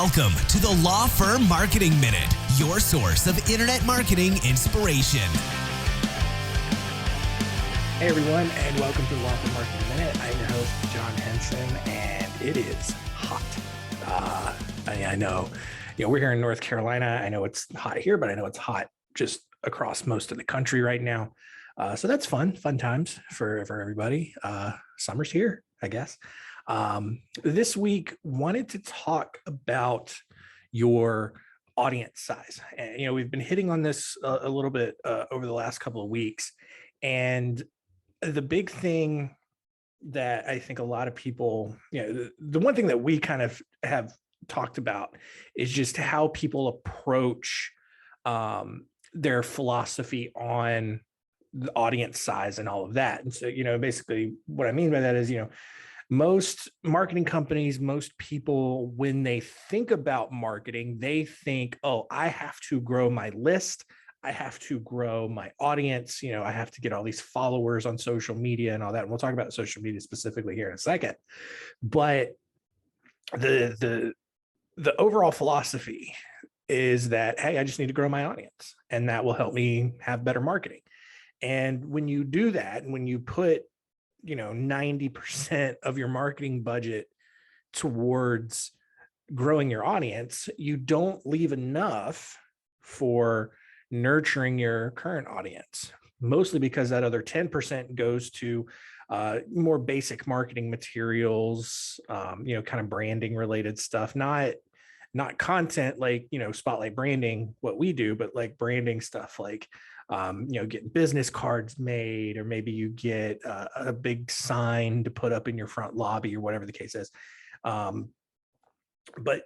Welcome to the Law Firm Marketing Minute, your source of internet marketing inspiration. Hey everyone, and welcome to the Law Firm Marketing Minute. I'm your host, John Henson, and it is hot. I know, we're here in North Carolina. I know it's hot here, but I know it's hot just across most of the country right now. So that's fun times for everybody. Summer's here, I guess. This week, wanted to talk about your audience size. And, we've been hitting on this a little bit over the last couple of weeks. And the big thing that I think a lot of people, the one thing that we kind of have talked about is just how people approach their philosophy on the audience size and all of that. And so, basically what I mean by that is, most marketing companies, most people, when they think about marketing, they think, oh, I have to grow my list. I have to grow my audience. I have to get all these followers on social media and all that. And we'll talk about social media specifically here in a second. But the overall philosophy is that, hey, I just need to grow my audience, and that will help me have better marketing. And when you do that, and when you put 90% of your marketing budget towards growing your audience, you don't leave enough for nurturing your current audience, mostly because that other 10% goes to more basic marketing materials, kind of branding related stuff, not content like, spotlight branding, what we do, but like branding stuff like, getting business cards made, or maybe you get a big sign to put up in your front lobby or whatever the case is. But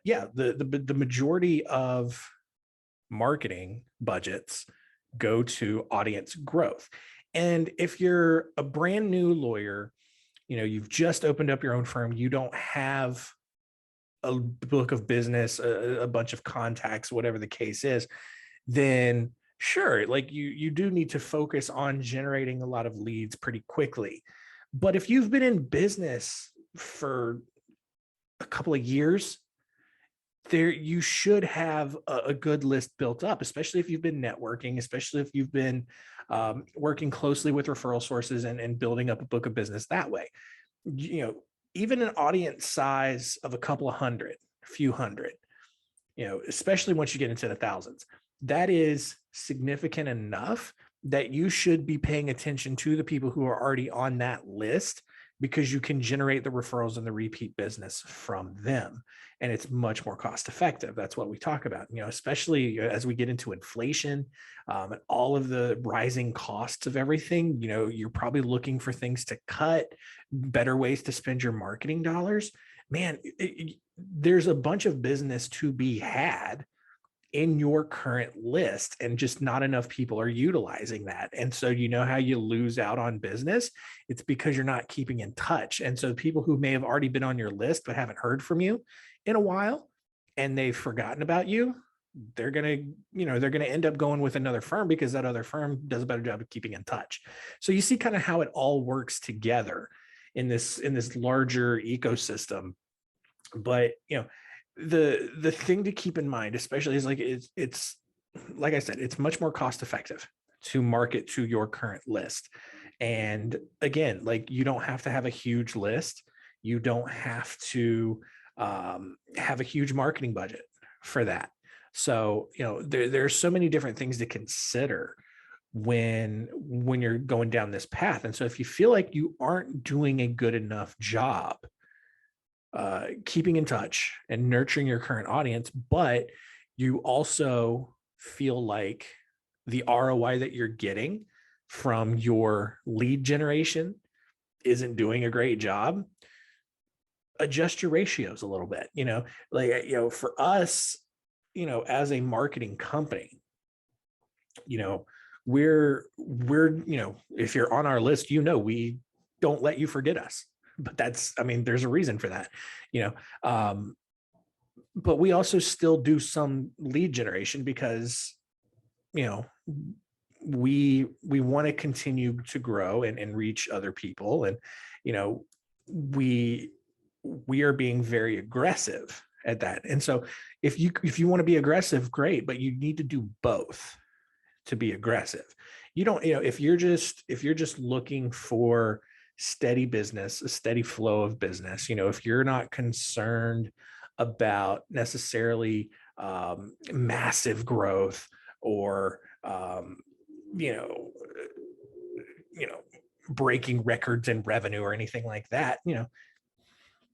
yeah, the majority of marketing budgets go to audience growth. And if you're a brand new lawyer, you've just opened up your own firm, you don't have a book of business, a bunch of contacts, whatever the case is, then sure, like you do need to focus on generating a lot of leads pretty quickly. But if you've been in business for a couple of years, you should have a good list built up, especially if you've been networking, especially if you've been working closely with referral sources and building up a book of business that way. Even an audience size of a couple of hundred, a few hundred, especially once you get into the thousands, that is significant enough that you should be paying attention to the people who are already on that list, because you can generate the referrals and the repeat business from them. And it's much more cost effective. That's what we talk about, especially as we get into inflation and all of the rising costs of everything. You're probably looking for things to cut, better ways to spend your marketing dollars. Man, there's a bunch of business to be had in your current list, and just not enough people are utilizing that. And so how you lose out on business? It's because you're not keeping in touch. And so people who may have already been on your list but haven't heard from you in a while, and they've forgotten about you, they're going to end up going with another firm because that other firm does a better job of keeping in touch. So you see kind of how it all works together in this larger ecosystem. But the thing to keep in mind, especially, is it's like I said, it's much more cost effective to market to your current list. And again, you don't have to have a huge list. You don't have to have a huge marketing budget for that. So, there's so many different things to consider when you're going down this path. And so if you feel like you aren't doing a good enough job keeping in touch and nurturing your current audience, but you also feel like the ROI that you're getting from your lead generation isn't doing a great job, adjust your ratios a little bit. For us, as a marketing company, we're if you're on our list, we don't let you forget us. But there's a reason for that, but we also still do some lead generation because, we want to continue to grow and reach other people. And, we are being very aggressive at that. And so if you want to be aggressive, great, but you need to do both to be aggressive. You don't, if you're just looking for steady business, a steady flow of business, if you're not concerned about necessarily massive growth or you know breaking records in revenue or anything like that,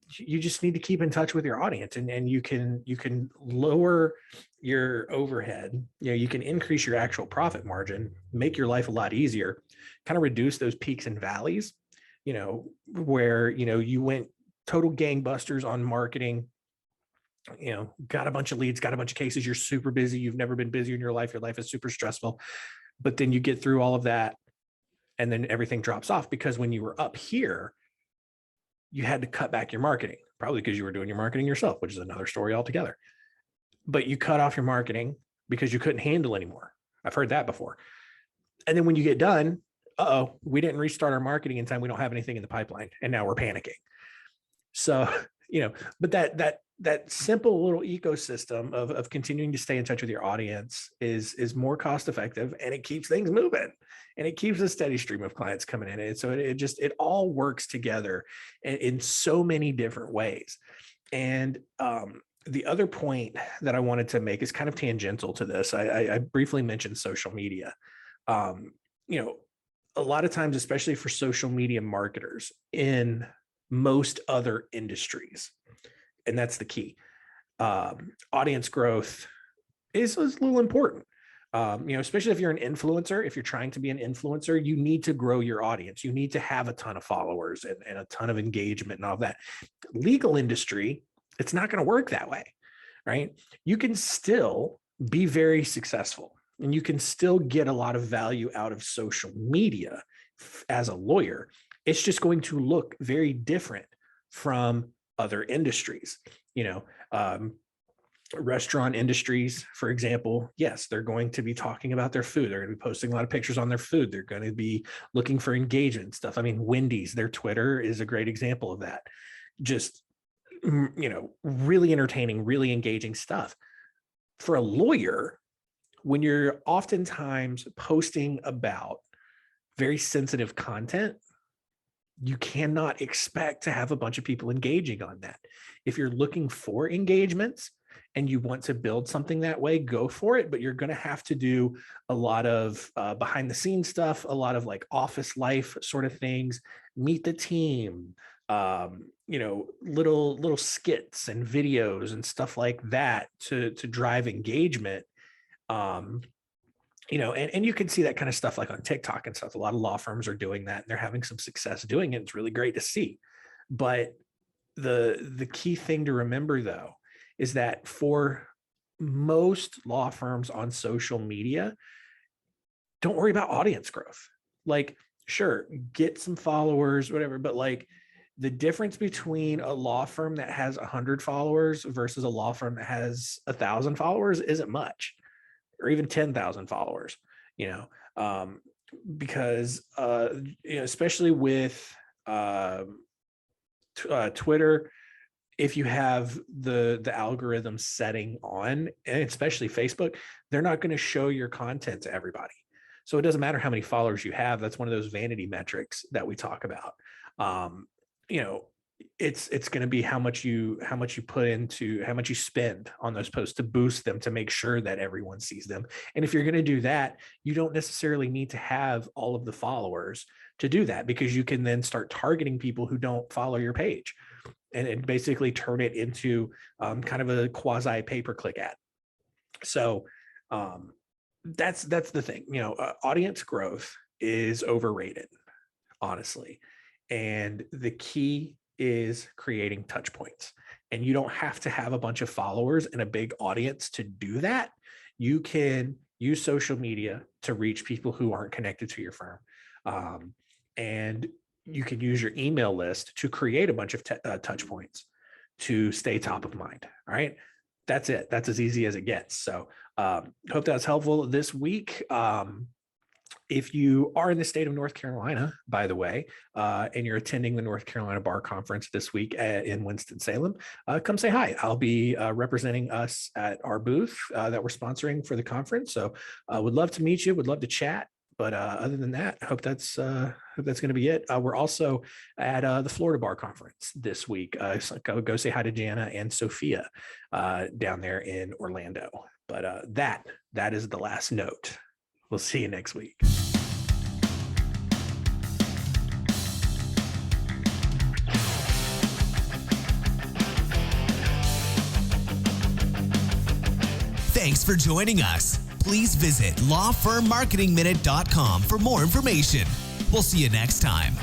you just need to keep in touch with your audience, and you can lower your overhead. You can increase your actual profit margin, make your life a lot easier, kind of reduce those peaks and valleys, where you went total gangbusters on marketing, got a bunch of leads, got a bunch of cases, you're super busy, you've never been busier in your life is super stressful, but then you get through all of that and then everything drops off, because when you were up here, you had to cut back your marketing, probably because you were doing your marketing yourself, which is another story altogether. But you cut off your marketing because you couldn't handle anymore. I've heard that before. And then when you get done, we didn't restart our marketing in time. We don't have anything in the pipeline, and now we're panicking. So, but that simple little ecosystem of continuing to stay in touch with your audience is more cost effective, and it keeps things moving, and it keeps a steady stream of clients coming in. And so it all works together in so many different ways. And the other point that I wanted to make is kind of tangential to this. I briefly mentioned social media. A lot of times, especially for social media marketers in most other industries, and that's the key, audience growth is a little important. Especially if you're an influencer, if you're trying to be an influencer, you need to grow your audience. You need to have a ton of followers and a ton of engagement and all that. Legal industry, it's not going to work that way, right? You can still be very successful, and you can still get a lot of value out of social media as a lawyer. It's just going to look very different from other industries. Restaurant industries, for example, yes, they're going to be talking about their food. They're going to be posting a lot of pictures on their food. They're going to be looking for engagement stuff. I mean, Wendy's, their Twitter is a great example of that. Just, really entertaining, really engaging stuff. For a lawyer, when you're oftentimes posting about very sensitive content, you cannot expect to have a bunch of people engaging on that. If you're looking for engagements and you want to build something that way, go for it. But you're going to have to do a lot of behind the scenes stuff, a lot of like office life sort of things, meet the team, little skits and videos and stuff like that to drive engagement. And you can see that kind of stuff like on TikTok and stuff. A lot of law firms are doing that, and they're having some success doing it. It's really great to see. But the key thing to remember, though, is that for most law firms on social media, don't worry about audience growth. Like, sure, get some followers, whatever, but like the difference between a law firm that has 100 followers versus a law firm that has 1,000 followers isn't much, or even 10,000 followers, because, especially with Twitter, if you have the algorithm setting on, and especially Facebook, they're not going to show your content to everybody. So it doesn't matter how many followers you have. That's one of those vanity metrics that we talk about. It's going to be how much you put into, how much you spend on those posts to boost them, to make sure that everyone sees them. And if you're going to do that, you don't necessarily need to have all of the followers to do that, because you can then start targeting people who don't follow your page and basically turn it into kind of a quasi pay-per-click ad. So that's the thing. Audience growth is overrated, honestly. And the key is creating touch points. And you don't have to have a bunch of followers and a big audience to do that. You can use social media to reach people who aren't connected to your firm. And you can use your email list to create a bunch of touch points to stay top of mind. All right. That's it. That's as easy as it gets. So hope that's helpful this week. If you are in the state of North Carolina, by the way, and you're attending the North Carolina Bar Conference this week in Winston-Salem, come say hi. I'll be representing us at our booth that we're sponsoring for the conference. So would love to meet you, would love to chat. But other than that, I hope that's going to be it. We're also at the Florida Bar Conference this week. So go say hi to Jana and Sophia down there in Orlando. But that is the last note. We'll see you next week. Thanks for joining us. Please visit lawfirmmarketingminute.com for more information. We'll see you next time.